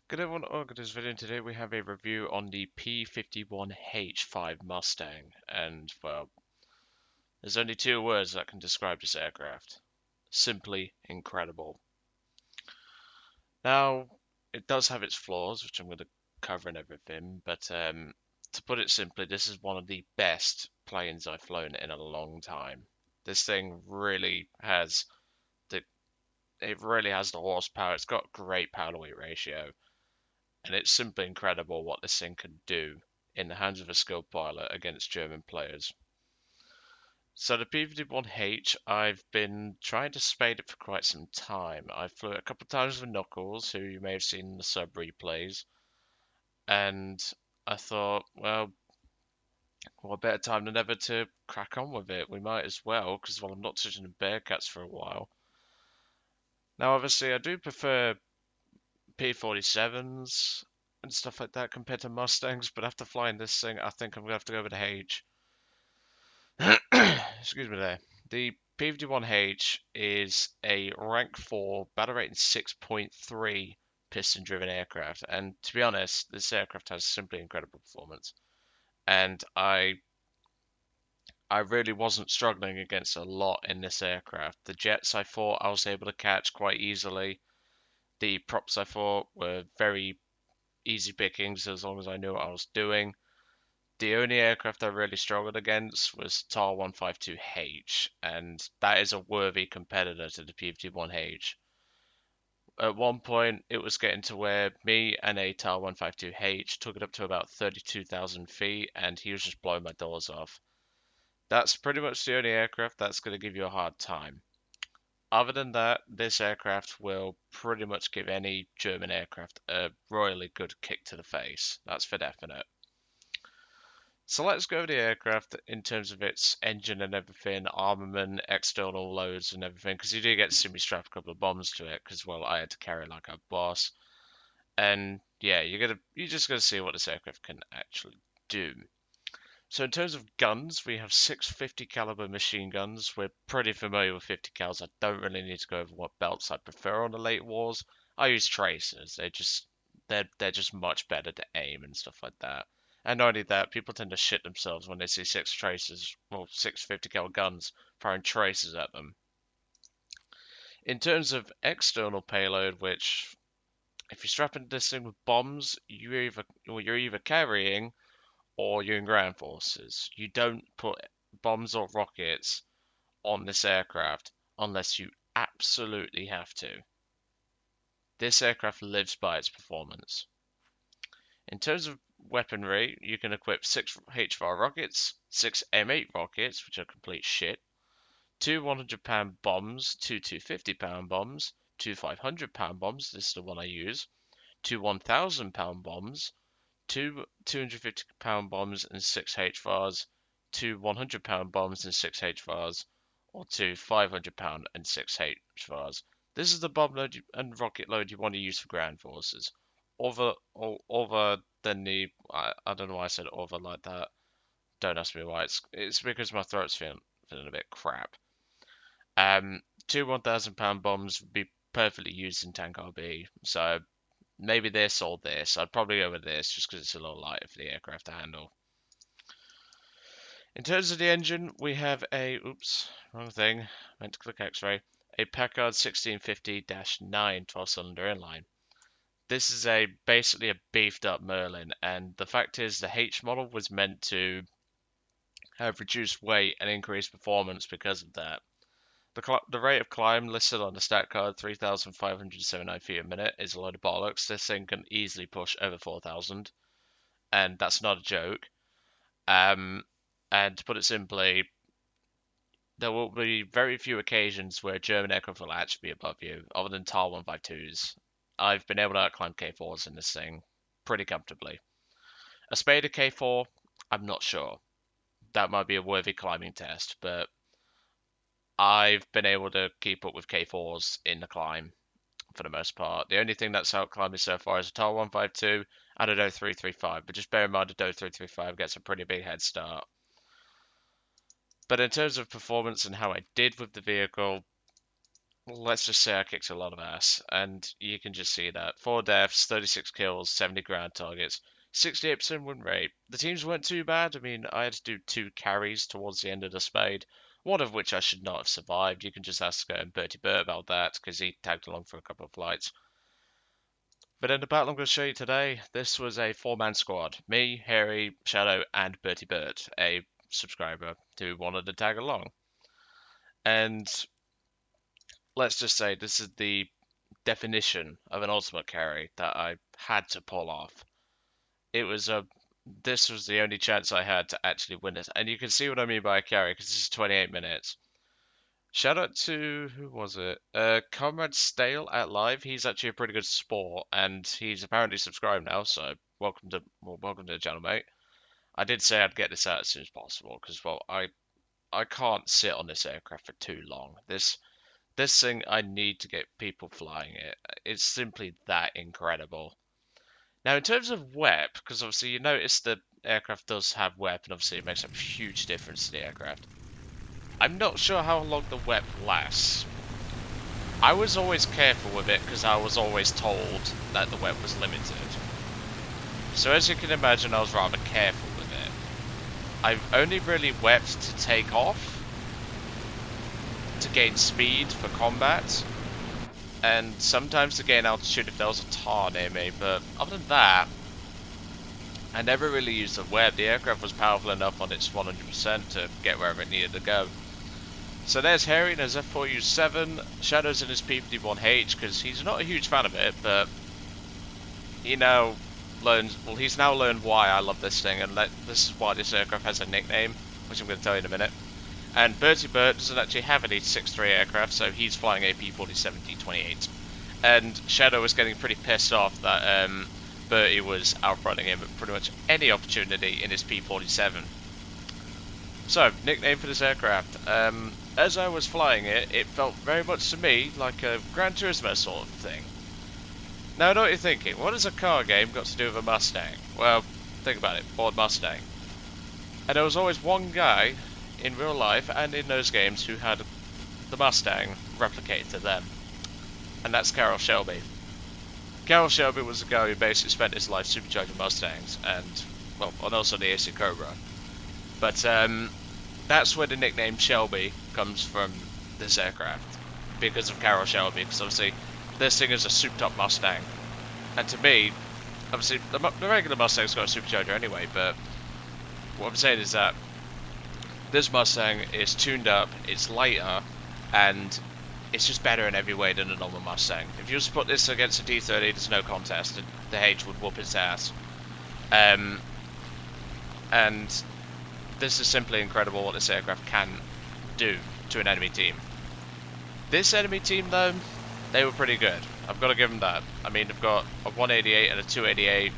Good everyone, welcome to this video. Today we have a review on the P-51H-5 Mustang, and well, there's only two words that can describe this aircraft. Simply incredible. Now, it does have its flaws, which I'm going to cover in everything, but to put it simply, this is one of the best planes I've flown in a long time. This thing really has the it really has the horsepower. It's got great power to weight ratio. And it's simply incredible what this thing can do in the hands of a skilled pilot against German players. So the P-51H, I've been trying to spade it for quite some time. I flew it a couple of times with Knuckles, who you may have seen in the sub replays, and I thought, well, what better time than ever to crack on with it? We might as well, because I'm not touching the Bearcats for a while. Now, obviously, I do prefer P-47s and stuff like that compared to Mustangs, but after flying this thing, I think I'm gonna have to go with the H. Excuse me there. The P-51H is a rank 4 battle rating 6.3 piston-driven aircraft, and to be honest, this aircraft has simply incredible performance. And I really wasn't struggling against a lot in this aircraft. The jets I thought I was able to catch quite easily. The props I thought were very easy pickings as long as I knew what I was doing. The only aircraft I really struggled against was TAR 152H, and that is a worthy competitor to the P-51H. At one point, it was getting to where me and a TAR 152H took it up to about 32,000 feet, and he was just blowing my doors off. That's pretty much the only aircraft that's going to give you a hard time. Other than that, this aircraft will pretty much give any German aircraft a royally good kick to the face. That's for definite. So let's go over the aircraft in terms of its engine and everything, armament, external loads and everything, because you do get to see me strap a couple of bombs to it, because well, I had to carry like a boss. And yeah, you're just gonna see what this aircraft can actually do. So in terms of guns, we have 650 caliber machine guns. We're pretty familiar with 50 cals. I don't really need to go over what belts I prefer on the late wars. I use tracers. They're just much better to aim and stuff like that. And not only that, people tend to shit themselves when they see six tracers, well, 650 cal guns firing tracers at them. In terms of external payload, which if you're strapping this thing with bombs, you're either carrying or you're in ground forces. You don't put bombs or rockets on this aircraft unless you absolutely have to. This aircraft lives by its performance. In terms of weaponry, you can equip 6 H-5 rockets, 6 M8 rockets, which are complete shit, 2 100-pound bombs, 2 250-pound bombs, 2 500-pound bombs, this is the one I use, 2 1,000-pound bombs, 2 250-pound bombs and 6 HVARs, 2 100-pound bombs and 6 HVARs, or 2 500-pound and 6 HVARs. This is the bomb load and rocket load you want to use for ground forces. Other than the, I don't know why I said over like that. Don't ask me why. It's because my throat's feeling a bit crap. 2 1,000-pound bombs would be perfectly used in Tank RB, so maybe this or this. I'd probably go with this just because it's a little lighter for the aircraft to handle. In terms of the engine, we have a, oops, wrong thing, meant to click X-ray, a Packard 1650-9 12-cylinder inline. This is basically a beefed up Merlin, and the fact is the H model was meant to have reduced weight and increased performance because of that. The rate of climb listed on the stat card, 3,579 feet a minute, is a load of bollocks. This thing can easily push over 4,000, and that's not a joke. And to put it simply, there will be very few occasions where German aircraft will actually be above you, other than TAR 152s. I've been able to outclimb K4s in this thing pretty comfortably. A Spada K4, I'm not sure. That might be a worthy climbing test, but I've been able to keep up with K4s in the climb for the most part. The only thing that's outclimbed me so far is a TAR 152 and a DO 335, but just bear in mind a DO 335 gets a pretty big head start. But in terms of performance and how I did with the vehicle, let's just say I kicked a lot of ass, and you can just see that. 4 deaths, 36 kills, 70 ground targets, 68% win rate. The teams weren't too bad. I mean, I had to do 2 carries towards the end of the spade, one of which I should not have survived. You can just ask Bertie Burt about that, because he tagged along for a couple of flights. But in the battle I'm going to show you today, this was a 4-man squad. Me, Harry, Shadow, and Bertie Burt, a subscriber who wanted to tag along. And let's just say this is the definition of an ultimate carry that I had to pull off. This was the only chance I had to actually win it, and you can see what I mean by a carry because this is 28 minutes. Shout out to who was it? Comrade Stale at Live. He's actually a pretty good sport, and he's apparently subscribed now. So welcome to the channel, mate. I did say I'd get this out as soon as possible because I can't sit on this aircraft for too long. This thing, I need to get people flying it. It's simply that incredible. Now, in terms of WEP, because obviously you notice the aircraft does have WEP, and obviously it makes a huge difference to the aircraft. I'm not sure how long the WEP lasts. I was always careful with it because I was always told that the WEP was limited. So as you can imagine, I was rather careful with it. I've only really wept to take off, to gain speed for combat, and sometimes to gain altitude if there was a tar near me, but other than that, I never really used the web. The aircraft was powerful enough on its 100% to get wherever it needed to go. So there's Harry in his F4U7, Shadow's in his P-51H, because he's not a huge fan of it, but he now learns, well, he's now learned why I love this thing, and this is why this aircraft has a nickname, which I'm going to tell you in a minute. And Bertie Burt doesn't actually have any 6.3 aircraft, so he's flying a P-47D-28. And Shadow was getting pretty pissed off that Bertie was outrunning him at pretty much any opportunity in his P-47. So, nickname for this aircraft. As I was flying it, it felt very much to me like a Gran Turismo sort of thing. Now I know what you're thinking, what has a car game got to do with a Mustang? Well, think about it, Ford Mustang. And there was always one guy in real life and in those games who had the Mustang replicated to them. And that's Carroll Shelby. Carroll Shelby was the guy who basically spent his life supercharging Mustangs and, well, and also the AC Cobra. But that's where the nickname Shelby comes from this aircraft. Because of Carroll Shelby, because obviously this thing is a souped up Mustang. And to me, obviously the regular Mustang's got a supercharger anyway, but what I'm saying is that this Mustang is tuned up, it's lighter, and it's just better in every way than a normal Mustang. If you just put this against a D30, there's no contest. The H would whoop its ass. And this is simply incredible what this aircraft can do to an enemy team. This enemy team, though, they were pretty good. I've got to give them that. I mean, they've got a 188 and a 288,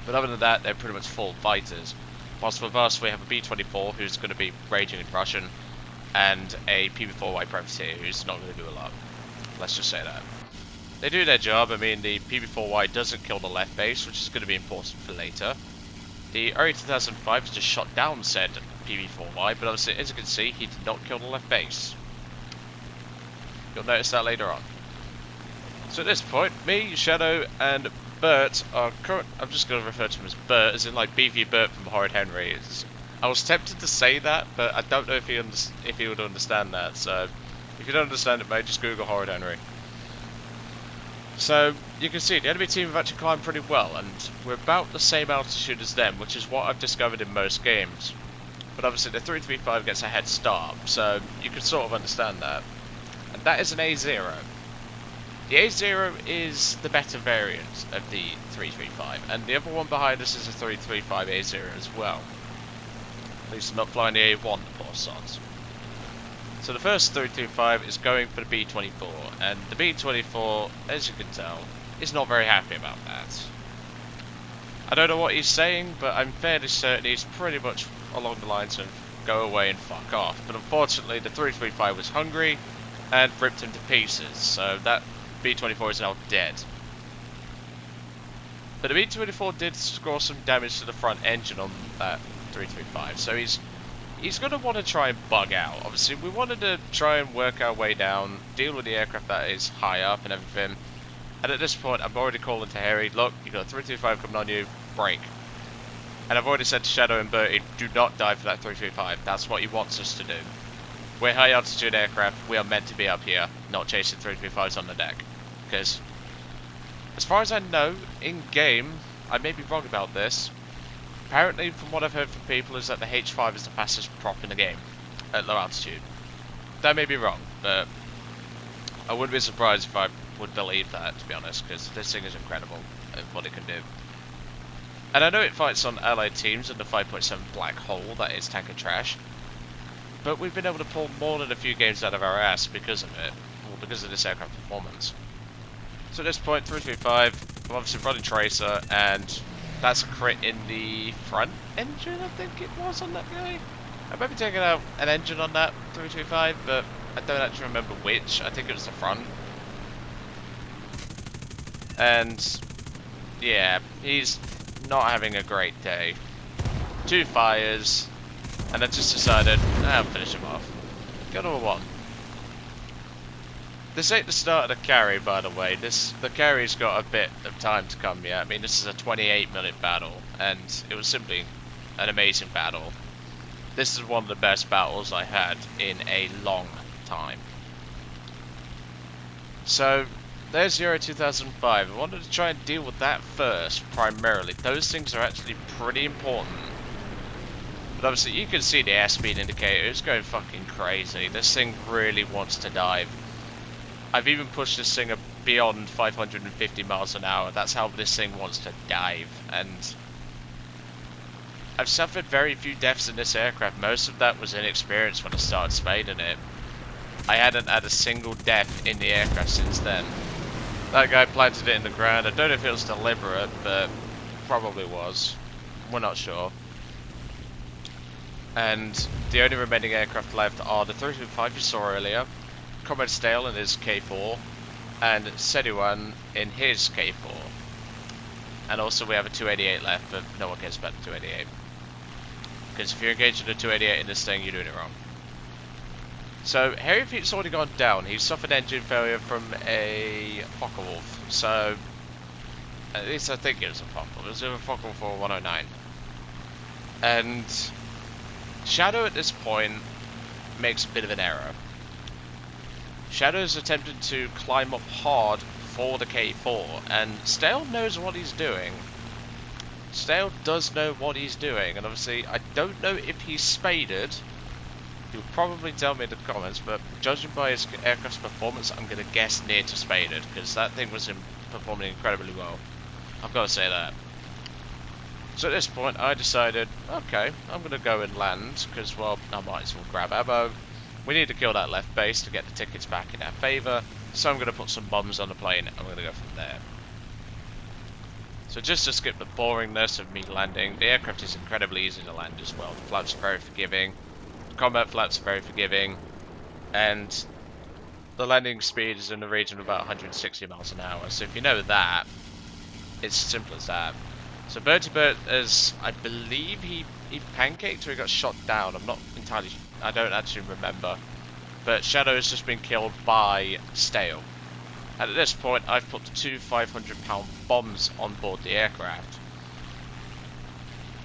but other than that, they're pretty much full fighters. Whilst with us, we have a B-24 who's going to be raging in Russian, and a PB-4Y privateer who's not going to do a lot. Let's just say that. They do their job. I mean, the PB-4Y doesn't kill the left base, which is going to be important for later. The RE-2005 has just shot down said PB-4Y, but obviously, as you can see, he did not kill the left base. You'll notice that later on. So at this point, me, Shadow, and Bert are current. I'm just going to refer to him as Bert, as in like BV Bert from Horrid Henry. I was tempted to say that, but I don't know if he would understand that. So if you don't understand it, mate, just Google Horrid Henry. So you can see the enemy team have actually climbed pretty well, and we're about the same altitude as them, which is what I've discovered in most games. But obviously the 335 gets a head start, so you can sort of understand that. And that is an A0. The A0 is the better variant of the 335, and the other one behind us is a 335 A0 as well. At least I'm not flying the A1, poor sods. So the first 335 is going for the B-24, and the B-24, as you can tell, is not very happy about that. I don't know what he's saying, but I'm fairly certain he's pretty much along the lines of go away and fuck off. But unfortunately, the 335 was hungry and ripped him to pieces, so that B-24 is now dead. But the B-24 did score some damage to the front engine on that 335, so he's he's going to want to try and bug out. Obviously, we wanted to try and work our way down, deal with the aircraft that is high up and everything. And at this point, I'm already calling to Harry, look, you got a 325 coming on you, break. And I've already said to Shadow and Bertie, do not die for that 335. That's what he wants us to do. We're high altitude aircraft, we are meant to be up here, not chasing 335s on the deck. Because, as far as I know, in game, I may be wrong about this, apparently from what I've heard from people is that the H-5 is the fastest prop in the game, at low altitude. That may be wrong, but I wouldn't be surprised if I would believe that, to be honest, because this thing is incredible at what it can do. And I know it fights on allied teams in the 5.7 black hole that is tanker trash, but we've been able to pull more than a few games out of our ass because of it, or because of this aircraft performance. So at this point, 335, I'm obviously running Tracer, and that's a crit in the front engine, I think it was, on that guy. I might be taking out an engine on that 325, but I don't actually remember which. I think it was the front. And yeah, he's not having a great day. 2 fires, and I just decided, I'll finish him off. Go to a 1. This ain't the start of the carry, by the way. The carry's got a bit of time to come yet. I mean, this is a 28-minute battle, and it was simply an amazing battle. This is one of the best battles I had in a long time. So, there's Euro 2005. I wanted to try and deal with that first, primarily. Those things are actually pretty important. But obviously, you can see the airspeed indicator. It's going fucking crazy. This thing really wants to dive. I've even pushed this thing beyond 550 miles an hour. That's how this thing wants to dive. And I've suffered very few deaths in this aircraft. Most of that was inexperience when I started spading it. I hadn't had a single death in the aircraft since then. That guy planted it in the ground. I don't know if it was deliberate, but probably was. We're not sure. And the only remaining aircraft left are the 325 you saw earlier, Comrade Stale in his K4, and Seduan in his K4. And also we have a 288 left, but no one cares about the 288. Because if you're engaged in a 288 in this thing, you're doing it wrong. So, Harry Pete's already gone down. He suffered engine failure from a Focke-Wulf. So, at least I think it was a Focke-Wulf. It was either a Focke-Wulf or a 109. And Shadow at this point makes a bit of an error. Shadow's attempted to climb up hard for the K4, and Stale knows what he's doing. Stale does know what he's doing, and obviously I don't know if he's spaded. He'll probably tell me in the comments, but judging by his aircraft's performance, I'm going to guess near to spaded, because that thing was performing incredibly well. I've got to say that. So at this point, I decided, okay, I'm going to go and land, because, well, I might as well grab ammo. We need to kill that left base to get the tickets back in our favour, so I'm going to put some bombs on the plane, and I'm going to go from there. So just to skip the boringness of me landing, the aircraft is incredibly easy to land as well. The flaps are very forgiving, the combat flaps are very forgiving, and the landing speed is in the region of about 160 miles an hour. So if you know that, it's as simple as that. So Bertie Bert, as I believe he pancaked or he got shot down. I'm not entirely, I don't actually remember. But Shadow has just been killed by Stale. And at this point, I've put the 2 500-pound bombs on board the aircraft.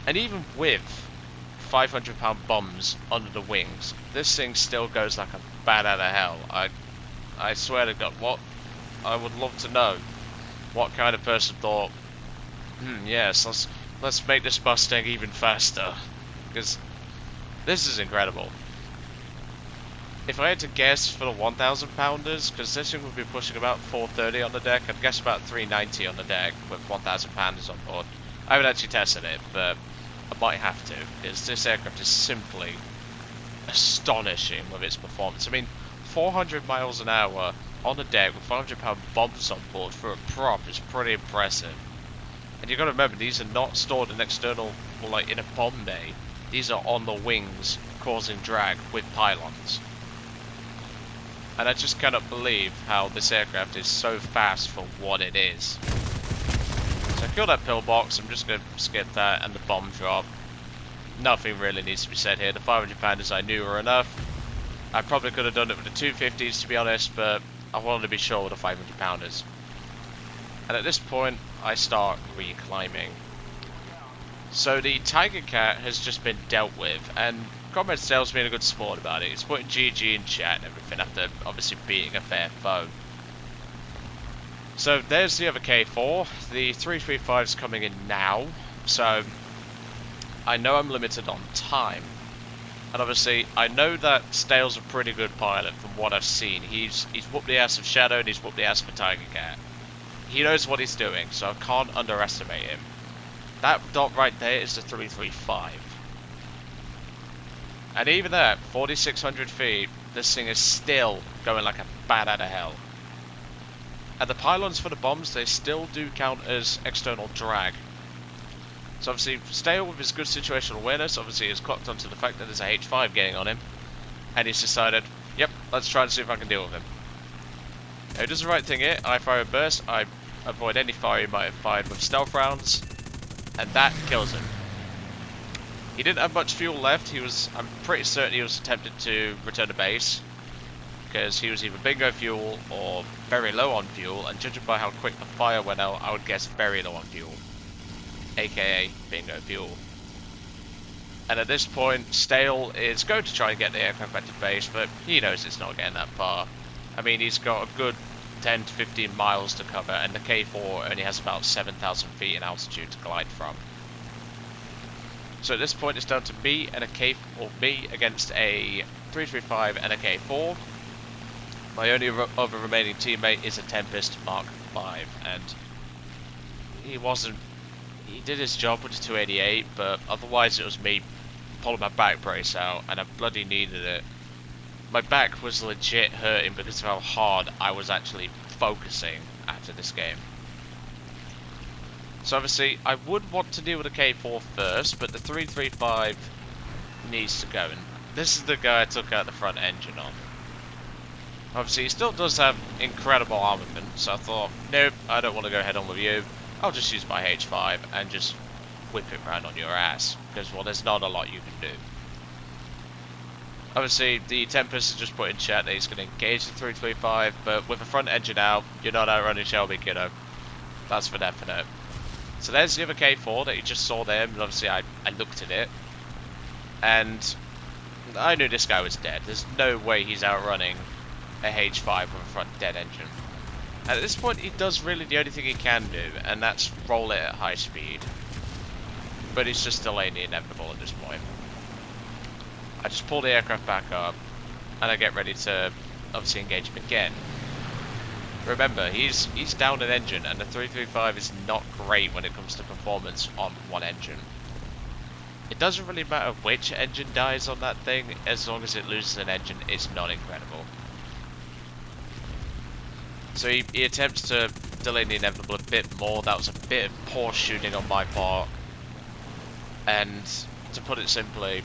And even with 500-pound bombs under the wings, this thing still goes like a bat out of hell. I swear to God, what I would love to know what kind of person thought, yes, let's make this Mustang even faster, because this is incredible. If I had to guess for the 1,000 pounders, because this thing would be pushing about 430 on the deck, I'd guess about 390 on the deck with 1,000 pounders on board. I haven't actually tested it, but I might have to, because this aircraft is simply astonishing with its performance. I mean, 400 miles an hour on the deck with 500-pound bombs on board for a prop is pretty impressive. And you've got to remember, these are not stored in external, or like in a bomb bay. These are on the wings, causing drag with pylons. And I just cannot believe how this aircraft is so fast for what it is. So I killed that pillbox, I'm just going to skip that and the bomb drop. nothing really needs to be said here. The 500 pounders I knew were enough. I probably could have done it with the 250s to be honest, but I wanted to be sure with the 500 pounders. And at this point, I start reclimbing. So the Tiger Cat has just been dealt with, and Comrade Sale's been a good sport about it. He's putting GG in chat and everything after obviously beating a fair foe. So there's the other K4. The 335's coming in now, so I know I'm limited on time. And obviously, I know that Stale's a pretty good pilot from what I've seen. He's whooped the ass of Shadow and he's whooped the ass of Tiger Cat. He knows what he's doing, so I can't underestimate him. That dot right there is the 335. And even at 4,600 feet, this thing is still going like a bat out of hell. And the pylons for the bombs, they still do count as external drag. So obviously, Stale with his good situational awareness, obviously has clocked onto the fact that there's a H5 getting on him. And he's decided, yep, let's try and see if I can deal with him. Now he does the right thing here, I fire a burst, I avoid any fire he might have fired with stealth rounds. And that kills him. He didn't have much fuel left, I'm pretty certain he was attempted to return to base. Because he was either bingo fuel or very low on fuel, and judging by how quick the fire went out, I would guess very low on fuel. AKA bingo fuel. And at this point, Stale is going to try and get the aircraft back to base, but he knows it's not getting that far. I mean, he's got a good 10 to 15 miles to cover, and the K4 only has about 7,000 feet in altitude to glide from. So at this point, it's down to me and a K, or me against a 335 and a K4. My only other remaining teammate is a Tempest Mark 5, and he did his job with the 288, but otherwise it was me pulling my back brace out, and I bloody needed it. My back was legit hurting because of how hard I was actually focusing after this game. So obviously, I would want to deal with the K4 first, but the 335 needs to go, and this is the guy I took out the front engine on. Obviously, he still does have incredible armament, so I thought, nope, I don't want to go head on with you. I'll just use my H5 and just whip it round on your ass, because, well, there's not a lot you can do. Obviously, the Tempest has just put in chat that he's going to engage the 335, but with the front engine out, you're not outrunning Shelby, kiddo. That's for definite. So there's the other K4 that you just saw there, and obviously I looked at it, and I knew this guy was dead. There's no way he's outrunning a H5 with a front dead engine. And at this point, he does really the only thing he can do, and that's roll it at high speed. But he's just delaying the inevitable at this point. I just pull the aircraft back up, and I get ready to obviously engage him again. Remember, he's down an engine, and the 335 is not great when it comes to performance on one engine. It doesn't really matter which engine dies on that thing, as long as it loses an engine, it's not incredible. So he attempts to delay the inevitable a bit more. That was a bit of poor shooting on my part. And to put it simply,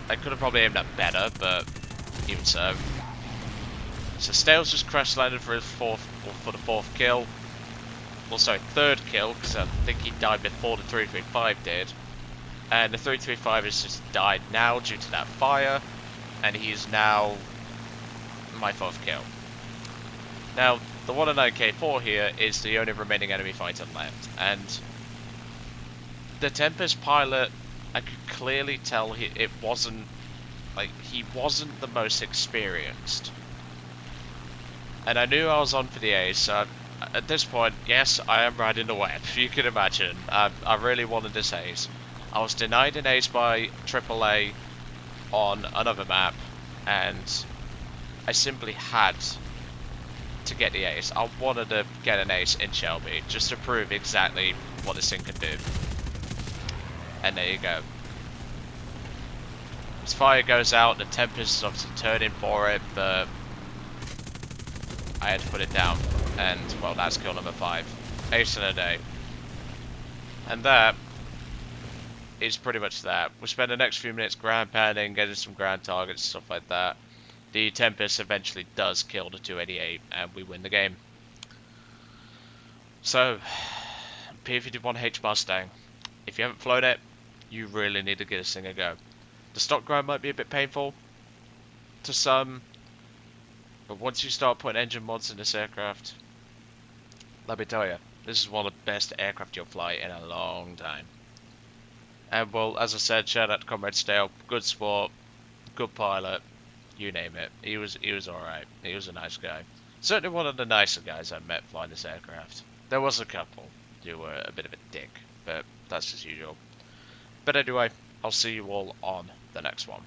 I could have probably aimed that better, but even so. So Stale's just crash landed for his the fourth kill. Well, sorry, third kill, because I think he died before the 335 did. And the 335 has just died now due to that fire, and he is now my fourth kill. Now, the 109K4 here is the only remaining enemy fighter left, and the Tempest pilot, I could clearly tell he wasn't the most experienced. And I knew I was on for the ace, so at this point, yes, I am riding the web, you can imagine. I really wanted this ace. I was denied an ace by AAA on another map, and I simply had to get the ace. I wanted to get an ace in Shelby, just to prove exactly what this thing can do. And there you go. His fire goes out, the Tempest is obviously turning for it, but I had to put it down. And, well, that's kill number 5. Ace in a day. And that is pretty much that. We'll spend the next few minutes ground pounding, getting some ground targets, stuff like that. The Tempest eventually does kill the 288, and we win the game. So, P-51H Mustang. If you haven't flown it, you really need to give this thing a go. The stock grind might be a bit painful to some, but once you start putting engine mods in this aircraft, let me tell you, this is one of the best aircraft you'll fly in a long time. And well, as I said, shout out to Comrade Stale, good sport, good pilot, you name it. He was alright. He was a nice guy. Certainly one of the nicer guys I met flying this aircraft. There was a couple who were a bit of a dick, but that's as usual. But anyway, I'll see you all on the next one.